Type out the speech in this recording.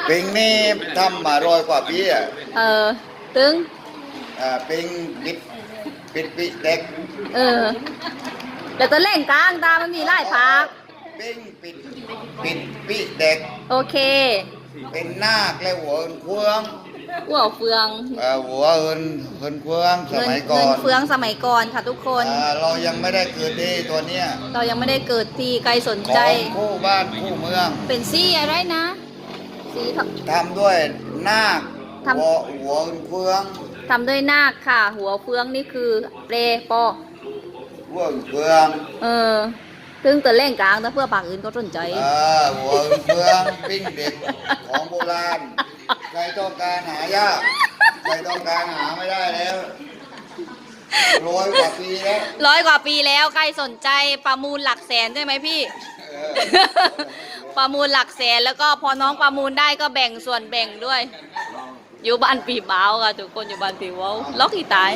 ปิงนี่ทำมา100 กว่าปีอ่ะตึงปิงปิดปีเด็กแต่ตัวเล่งกลางตามันมีไล่พักปิงปิดปีเด็กโอเคเป็นนาคและหัวเฟืองหัวเฟืองหัวเฮินเฟืองสมัยก่อนเฟืองสมัยก่อนค่ะทุกคนเรายังไม่ได้เกิดดีตัวเนี้ยเรายังไม่ได้เกิดที่ใครสนใจคู่บ้านคู่เมืองเป็นซี่อะไรนะสีทำด้วยนาคหัวเฮินเฟืองทำด้วยนาคค่ะหัวเฟืองนี่คือเปรปอหัวเฟืองซึ่งตัวเล่งกลางแต่เพื่อปากอื่นก็สนใจหัวเฟืองปิ้งเด็กของโบราณใครต้องการหายากใครต้องการหาไม่ได้แล้ว100 กว่าปีแล้ว100 กว่าปีแล้วใครสนใจประมูลหลักแสนได้ไหมพี่ประมูลหลักแสนแล้วก็พอน้องประมูลได้ก็แบ่งส่วนแบ่งด้วยอยู่บ้านปีเบาค่ะทุกคนอยู่บ้านปีเบาล็อกที่ตาย